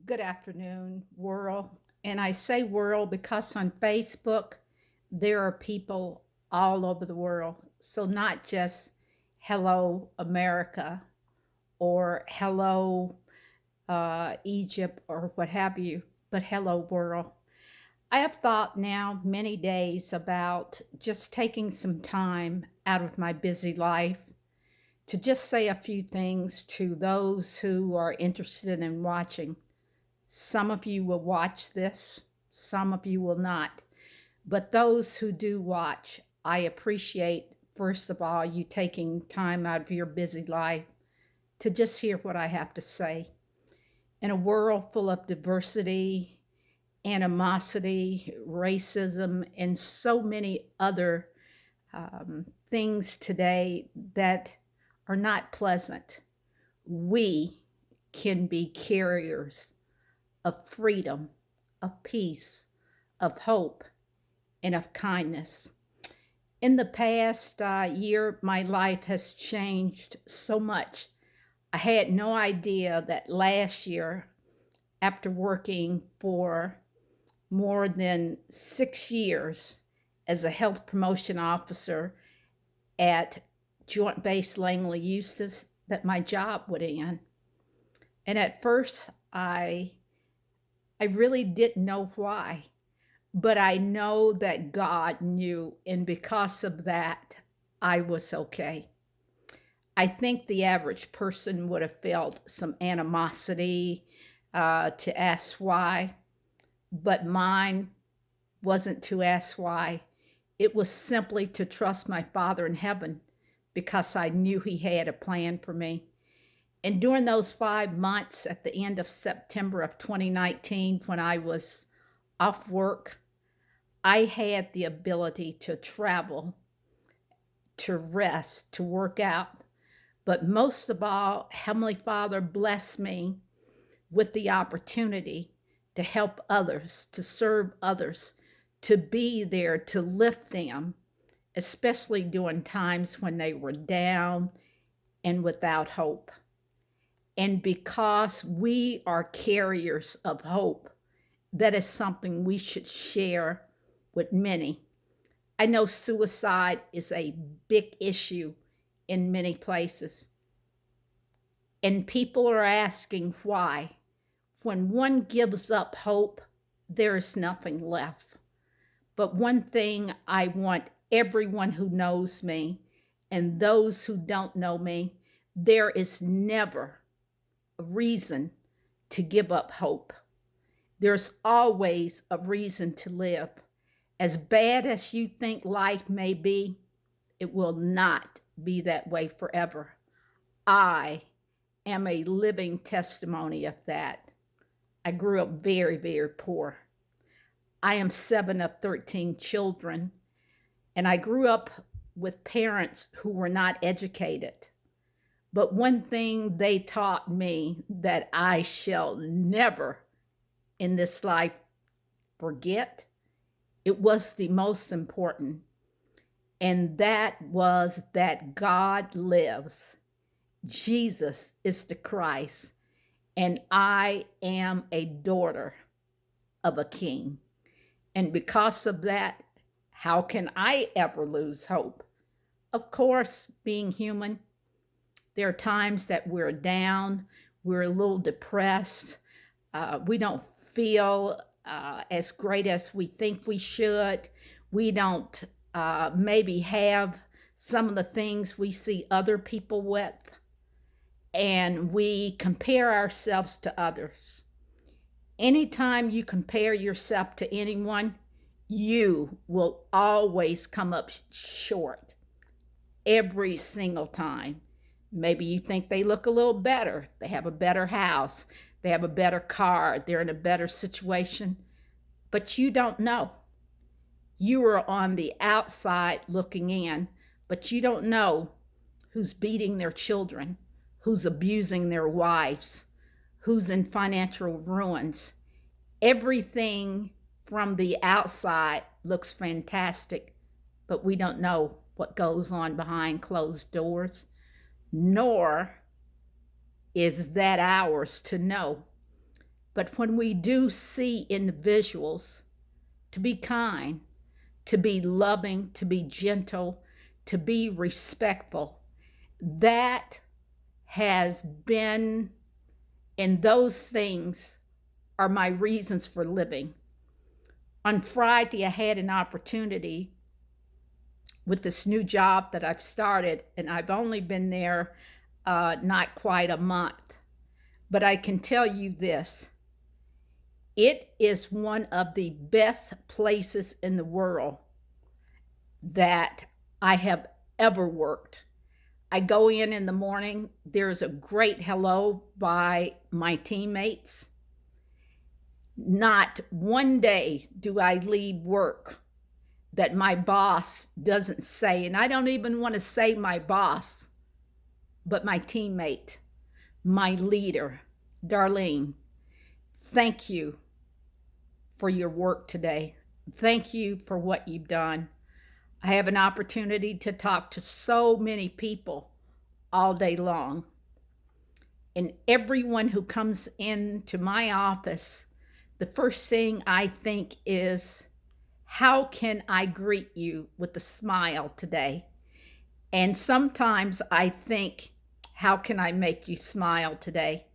Good afternoon, world. And I say world because on Facebook, there are people all over the world. So, not just hello, America, or hello, Egypt, or what have you, but hello, world. I have thought now many days about just taking some time out of my busy life to just say a few things to those who are interested in watching. Some of you will watch this, some of you will not. But those who do watch, I appreciate, first of all, you taking time out of your busy life to just hear what I have to say. In a world full of diversity, animosity, racism, and so many other things today that are not pleasant, we can be carriers of freedom, of peace, of hope, and of kindness. In the past year, my life has changed so much. I had no idea that last year, after working for more than 6 years as a health promotion officer at Joint Base Langley Eustis, that my job would end. And at first, I really didn't know why, but I know that God knew, and because of that, I was okay. I think the average person would have felt some animosity to ask why, but mine wasn't to ask why. It was simply to trust my Father in heaven because I knew He had a plan for me. And during those 5 months at the end of September of 2019, when I was off work, I had the ability to travel, to rest, to work out. But most of all, Heavenly Father blessed me with the opportunity to help others, to serve others, to be there, to lift them, especially during times when they were down and without hope. And because we are carriers of hope, that is something we should share with many. I know suicide is a big issue in many places, and people are asking why. When one gives up hope, there is nothing left. But one thing I want everyone who knows me and those who don't know me, there is never a reason to give up hope. There's always a reason to live. As bad as you think life may be, it will not be that way forever. I am a living testimony of that. I grew up very, very poor. I am 7 of 13 children, and I grew up with parents who were not educated. But one thing they taught me that I shall never in this life forget, it was the most important, and that was that God lives. Jesus is the Christ, and I am a daughter of a king. And because of that, how can I ever lose hope? Of course, being human, there are times that we're down, we're a little depressed, we don't feel as great as we think we should. We don't maybe have some of the things we see other people with, and we compare ourselves to others. Anytime you compare yourself to anyone, you will always come up short every single time. Maybe you think they look a little better, they have a better house, they have a better car, they're in a better situation, but you don't know. You are on the outside looking in, but you don't know who's beating their children, who's abusing their wives, who's in financial ruins. Everything from the outside looks fantastic, but we don't know what goes on behind closed doors, nor is that ours to know. But when we do see individuals to be kind, to be loving, to be gentle, to be respectful, that has been, and those things are my reasons for living. On Friday, I had an opportunity with this new job that I've started, and I've only been there not quite a month. But I can tell you this, it is one of the best places in the world that I have ever worked. I go in the morning, there's a great hello by my teammates. Not one day do I leave work that my boss doesn't say, and I don't even want to say my boss, but my teammate, my leader, Darlene, thank you for your work today. Thank you for what you've done. I have an opportunity to talk to so many people all day long. And everyone who comes into my office, the first thing I think is, how can I greet you with a smile today? And sometimes I think, how can I make you smile today?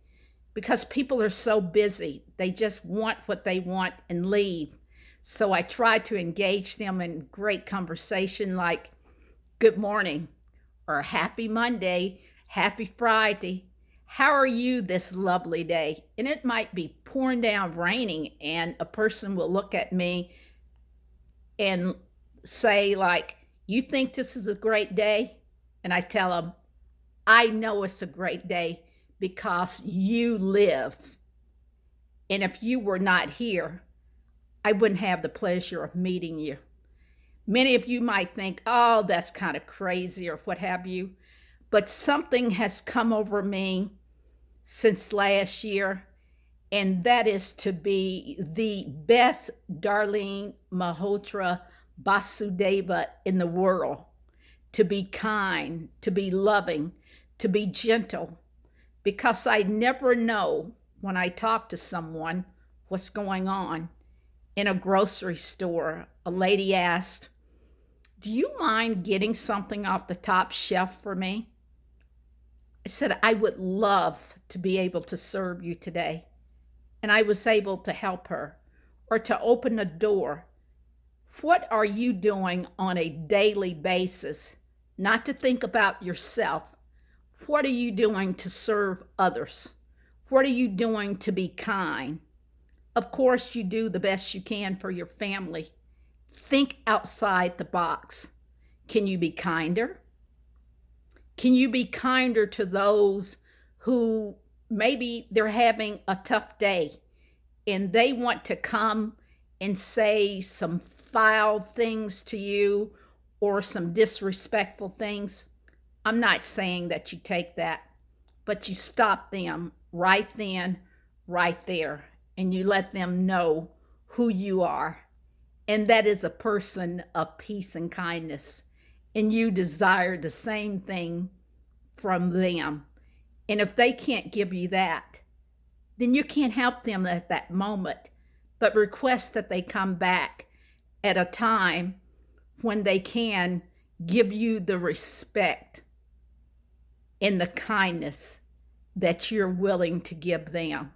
Because people are so busy. They just want what they want and leave. So I try to engage them in great conversation like, good morning, or happy Monday, happy Friday. How are you this lovely day? And it might be pouring down raining, and a person will look at me and say like, you think this is a great day? And I tell them, I know it's a great day because you live. And if you were not here, I wouldn't have the pleasure of meeting you. Many of you might think, oh, that's kind of crazy or what have you. But something has come over me since last year, and that is to be the best Darlene Malhotra Basudeva in the world. To be kind, to be loving, to be gentle, because I never know when I talk to someone what's going on. In a grocery store, a lady asked, do you mind getting something off the top shelf for me? I said, I would love to be able to serve you today. And I was able to help her or to open a door. What are you doing on a daily basis? Not to think about yourself. What are you doing to serve others? What are you doing to be kind? Of course, you do the best you can for your family. Think outside the box. Can you be kinder? Can you be kinder to those who maybe they're having a tough day and they want to come and say some foul things to you or some disrespectful things? I'm not saying that you take that, but you stop them right then, right there, and you let them know who you are. And that is a person of peace and kindness. And you desire the same thing from them. And if they can't give you that, then you can't help them at that moment, but request that they come back at a time when they can give you the respect and the kindness that you're willing to give them.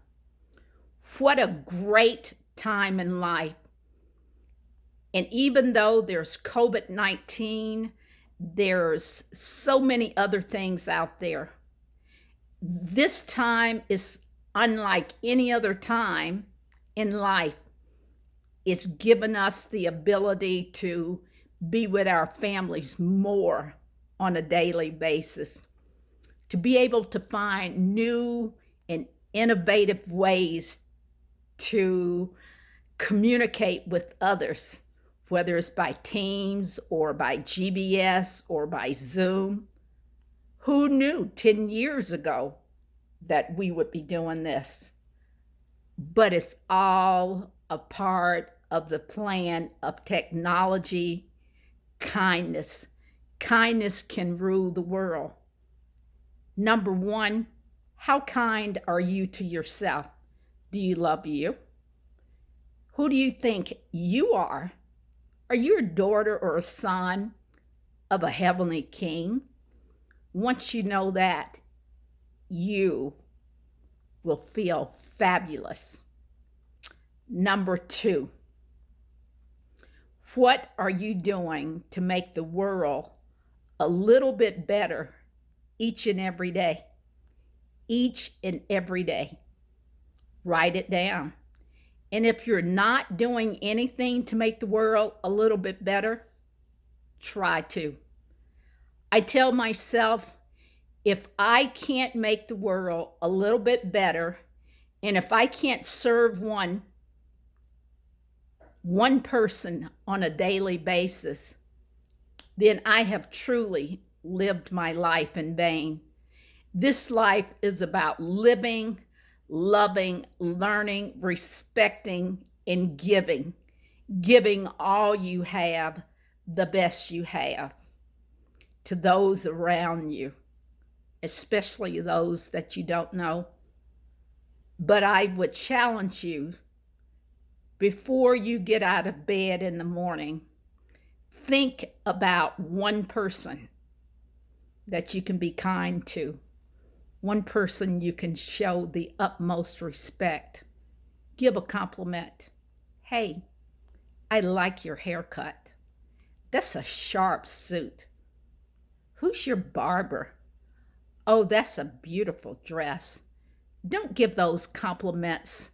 What a great time in life. And even though there's COVID-19, there's so many other things out there. This time is unlike any other time in life. It's given us the ability to be with our families more on a daily basis, to be able to find new and innovative ways to communicate with others, whether it's by Teams or by GBS or by Zoom. Who knew 10 years ago that we would be doing this? But it's all a part of the plan of technology, kindness. Kindness can rule the world. Number one, how kind are you to yourself? Do you love you? Who do you think you are? Are you a daughter or a son of a heavenly king? Once you know that, you will feel fabulous. Number 2, what are you doing to make the world a little bit better each and every day? Each and every day. Write it down. And if you're not doing anything to make the world a little bit better, try to. I tell myself, if I can't make the world a little bit better, and if I can't serve one person on a daily basis, then I have truly lived my life in vain. This life is about living, loving, learning, respecting, and giving. Giving all you have, the best you have, to those around you, especially those that you don't know. But I would challenge you, before you get out of bed in the morning, think about one person that you can be kind to, one person you can show the utmost respect. Give a compliment. Hey, I like your haircut. That's a sharp suit. Who's your barber? Oh, that's a beautiful dress. Don't give those compliments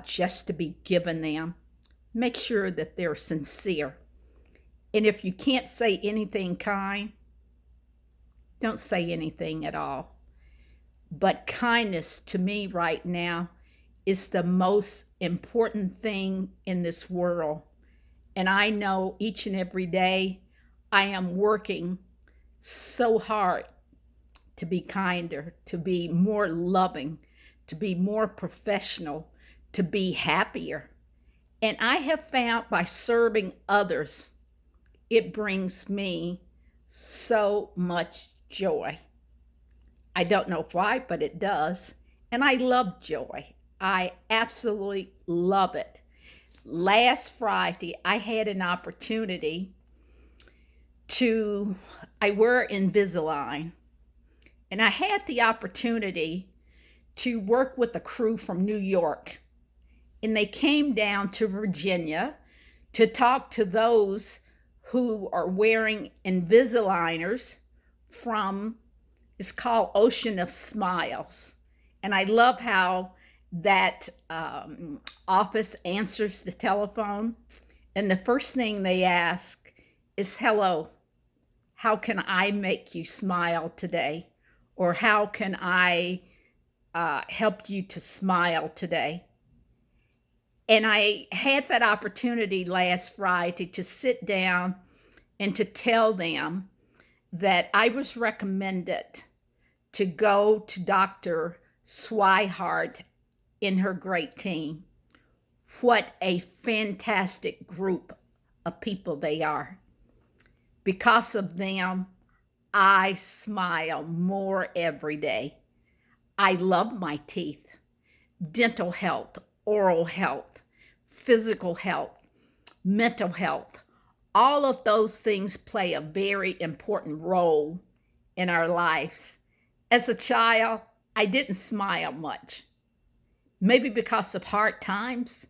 just to be given them. Make sure that they're sincere. And if you can't say anything kind, don't say anything at all. But kindness to me right now is the most important thing in this world. And I know each and every day I am working so hard to be kinder, to be more loving, to be more professional, to be happier. And I have found by serving others, it brings me so much joy. I don't know why, but it does. And I love joy. I absolutely love it. Last Friday, I had an opportunity I wear Invisalign, and I had the opportunity to work with a crew from New York. And they came down to Virginia to talk to those who are wearing Invisaligners from, it's called Ocean of Smiles. And I love how that office answers the telephone. And the first thing they ask is, hello, how can I make you smile today? Or how can I help you to smile today? And I had that opportunity last Friday to sit down and to tell them that I was recommended to go to Dr. Swihart and her great team. What a fantastic group of people they are. Because of them, I smile more every day. I love my teeth. Dental health, oral health, physical health, mental health. All of those things play a very important role in our lives. As a child, I didn't smile much. Maybe because of hard times,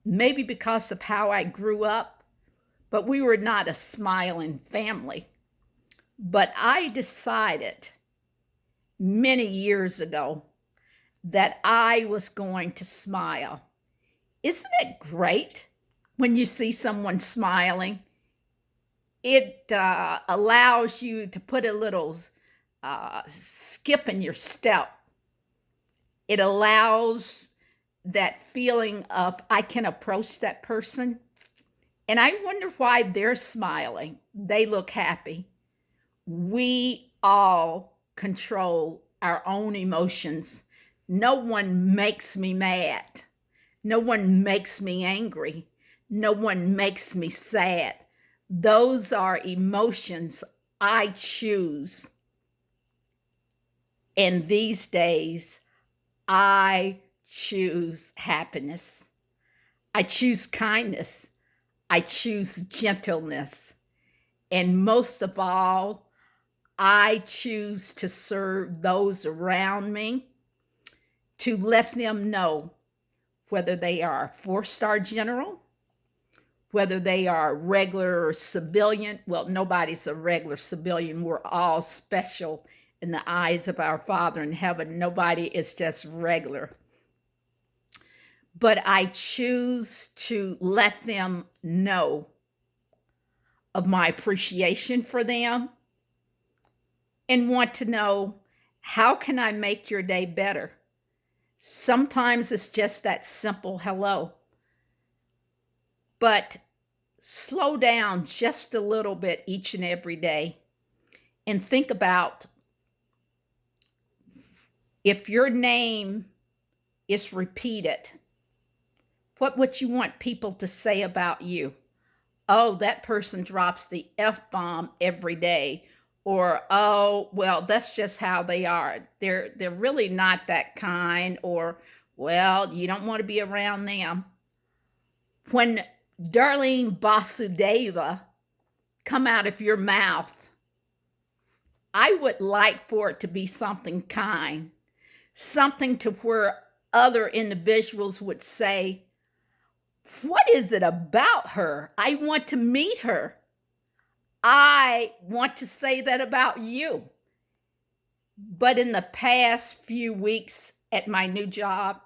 maybe because of how I grew up, but we were not a smiling family. But I decided many years ago that I was going to smile. Isn't it great when you see someone smiling? It allows you to put a little skip in your step. It allows that feeling of, I can approach that person. And I wonder why they're smiling. They look happy. We all control our own emotions. No one makes me mad. No one makes me angry. No one makes me sad. Those are emotions I choose. And these days, I choose happiness. I choose kindness. I choose gentleness. And most of all, I choose to serve those around me, to let them know whether they are a 4-star general, whether they are regular or civilian. Well, nobody's a regular civilian. We're all special in the eyes of our Father in heaven. Nobody is just regular. But I choose to let them know of my appreciation for them and want to know, how can I make your day better? Sometimes it's just that simple hello. But slow down just a little bit each and every day and think about, if your name is repeated, what would you want people to say about you? Oh, that person drops the F-bomb every day. Or, oh, well, that's just how they are. They're really not that kind. Or, well, you don't want to be around them. When Darlene Vasudeva come out of your mouth, I would like for it to be something kind, something to where other individuals would say, what is it about her? I want to meet her. I want to say that about you. But in the past few weeks at my new job,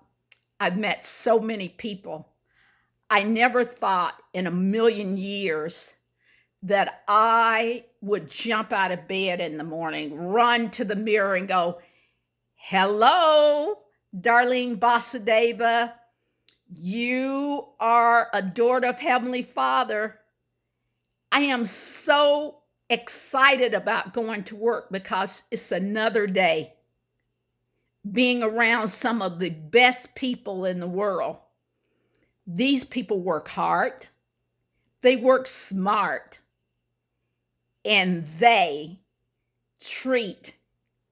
I've met so many people. I never thought in a million years that I would jump out of bed in the morning, run to the mirror and go, hello, Darlene Vasudeva. You are a daughter of Heavenly Father. I am so excited about going to work because it's another day. Being around some of the best people in the world. These people work hard. They work smart. And they treat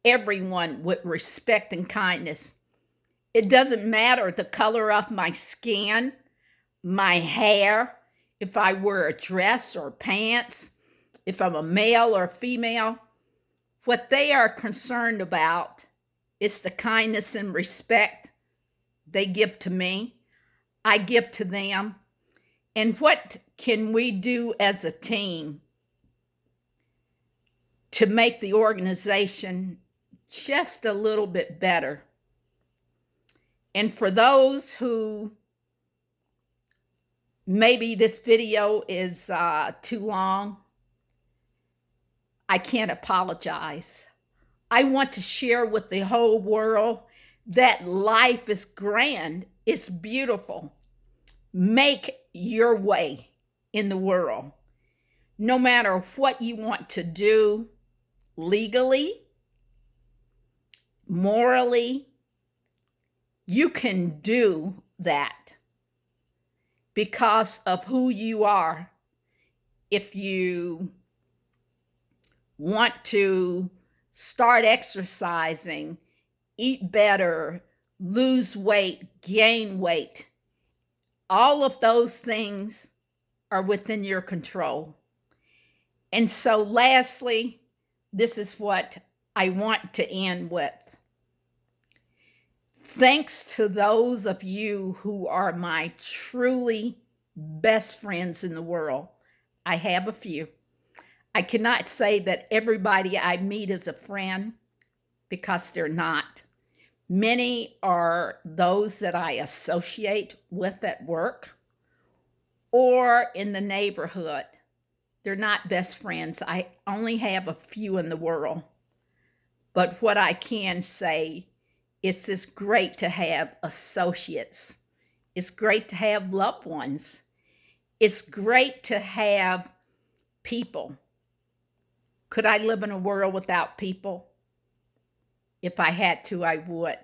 everyone with respect and kindness. It doesn't matter the color of my skin, my hair, if I wear a dress or pants, if I'm a male or female. What they are concerned about is the kindness and respect they give to me, I give to them. And what can we do as a team to make the organization just a little bit better? And for those who maybe this video is too long, I can't apologize. I want to share with the whole world that life is grand, it's beautiful. Make your way in the world. No matter what you want to do legally, morally, you can do that because of who you are. If you want to start exercising, eat better, lose weight, gain weight, all of those things are within your control. And so lastly, this is what I want to end with. Thanks to those of you who are my truly best friends in the world. I have a few. I cannot say that everybody I meet is a friend because they're not. Many are those that I associate with at work or in the neighborhood. They're not best friends. I only have a few in the world. But what I can say, it's great to have associates. It's great to have loved ones. It's great to have people. Could I live in a world without people? If I had to, I would.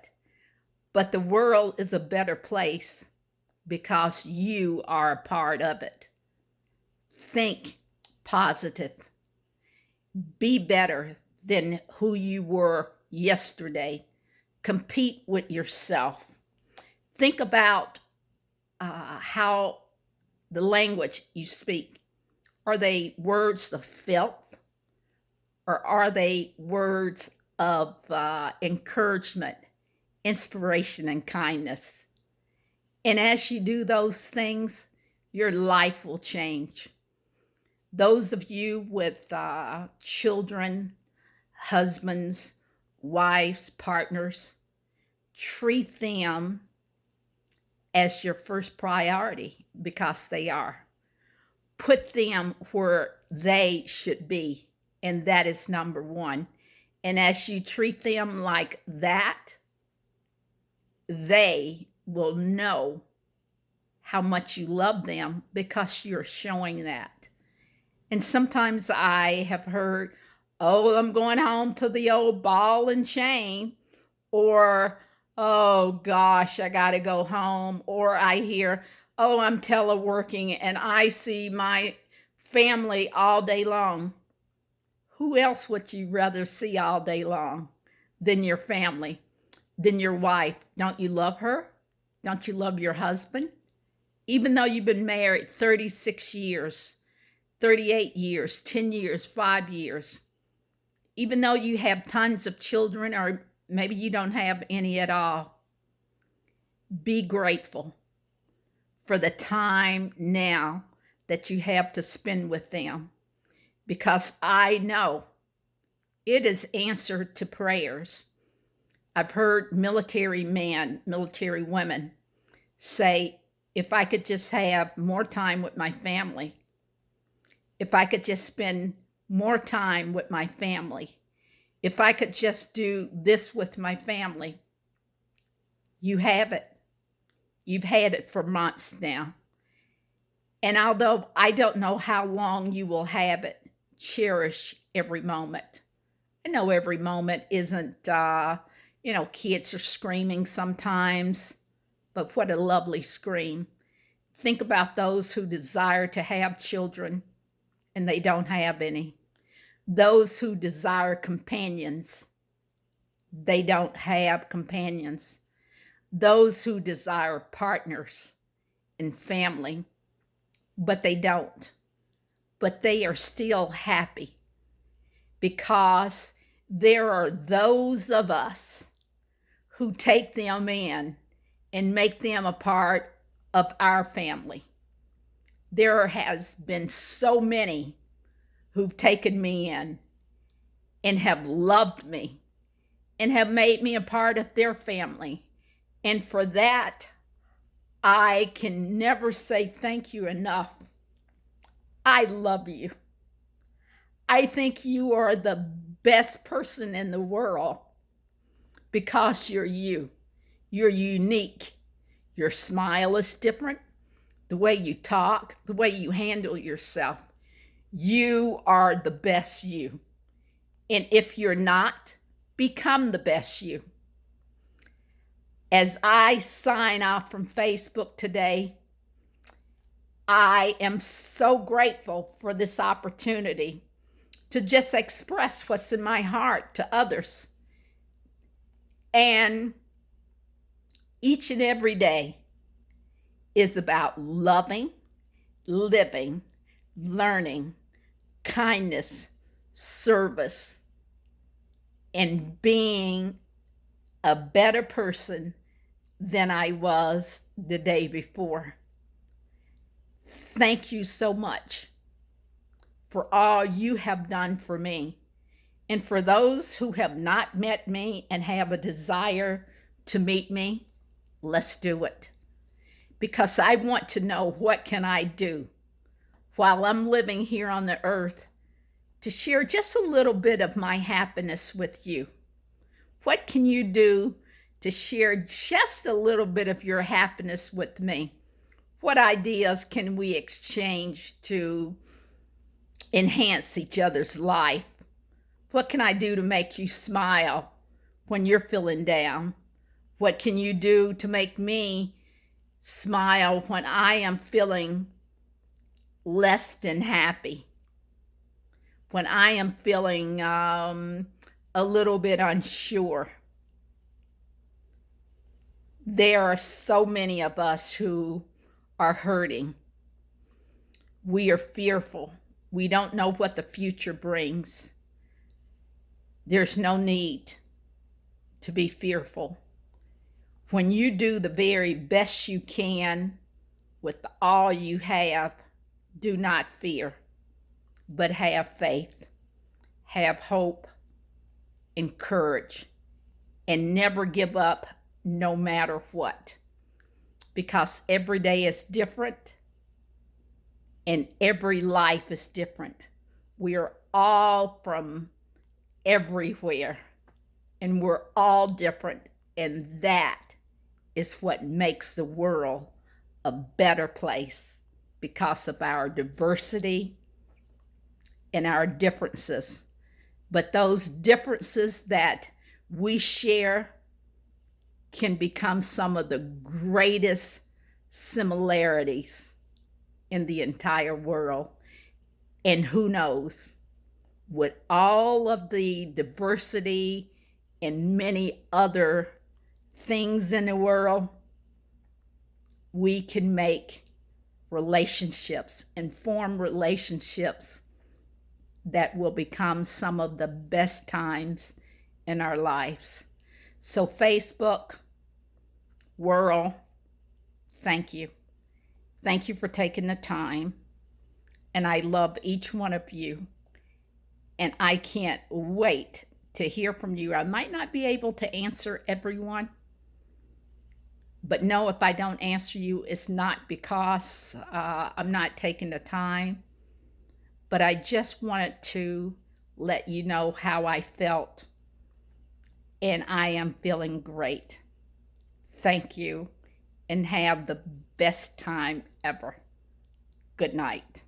But the world is a better place because you are a part of it. Think positive. Be better than who you were yesterday. Compete with yourself. Think about how the language you speak. Are they words of filth, or are they words of encouragement, inspiration, and kindness? And as you do those things, your life will change. Those of you with children, husbands, wives, partners, treat them as your first priority, because they are. Put them where they should be, and that is number one. And as you treat them like that, they will know how much you love them, because you're showing that. And sometimes I have heard, oh, I'm going home to the old ball and chain, or oh gosh, I got to go home. Or I hear, oh, I'm teleworking and I see my family all day long. Who else would you rather see all day long than your family, than your wife? Don't you love her? Don't you love your husband? Even though you've been married 36 years, 38 years, 10 years, 5 years, even though you have tons of children, or maybe you don't have any at all, be grateful for the time now that you have to spend with them, because I know it is answer to prayers. I've heard military men, military women say, if I could just have more time with my family, if I could just spend more time with my family, if I could just do this with my family. You have it. You've had it for months now. And although I don't know how long you will have it, cherish every moment. I know every moment isn't, kids are screaming sometimes, but what a lovely scream. Think about those who desire to have children and they don't have any. Those who desire companions, they don't have companions. Those who desire partners and family, but they don't. But they are still happy, because there are those of us who take them in and make them a part of our family. There has been so many who've taken me in and have loved me and have made me a part of their family. And for that, I can never say thank you enough. I love you. I think you are the best person in the world, because you're you. You're unique. Your smile is different. The way you talk, the way you handle yourself. You are the best you. And if you're not, become the best you. As I sign off from Facebook today, I am so grateful for this opportunity to just express what's in my heart to others. And each and every day is about loving, living, learning, kindness, service, and being a better person than I was the day before. Thank you so much for all you have done for me. And for those who have not met me and have a desire to meet me, let's do it. Because I want to know, what can I do while I'm living here on the earth to share just a little bit of my happiness with you? What can you do to share just a little bit of your happiness with me? What ideas can we exchange to enhance each other's life? What can I do to make you smile when you're feeling down? What can you do to make me smile when I am feeling less than happy? When I am feeling a little bit unsure? There are so many of us who are hurting. We are fearful. We don't know what the future brings. There's no need to be fearful. When you do the very best you can with all you have, do not fear, but have faith, have hope, and courage, and never give up no matter what. Because every day is different and every life is different. We are all from everywhere and we're all different, and that is what makes the world a better place because of our diversity and our differences. But those differences that we share can become some of the greatest similarities in the entire world. And who knows, with all of the diversity and many other things in the world, we can make relationships and form relationships that will become some of the best times in our lives. So Facebook, world, thank you. Thank you for taking the time. And I love each one of you. And I can't wait to hear from you. I might not be able to answer everyone, but no, if I don't answer you, it's not because I'm not taking the time, but I just wanted to let you know how I felt, and I am feeling great. Thank you, and have the best time ever. Good night.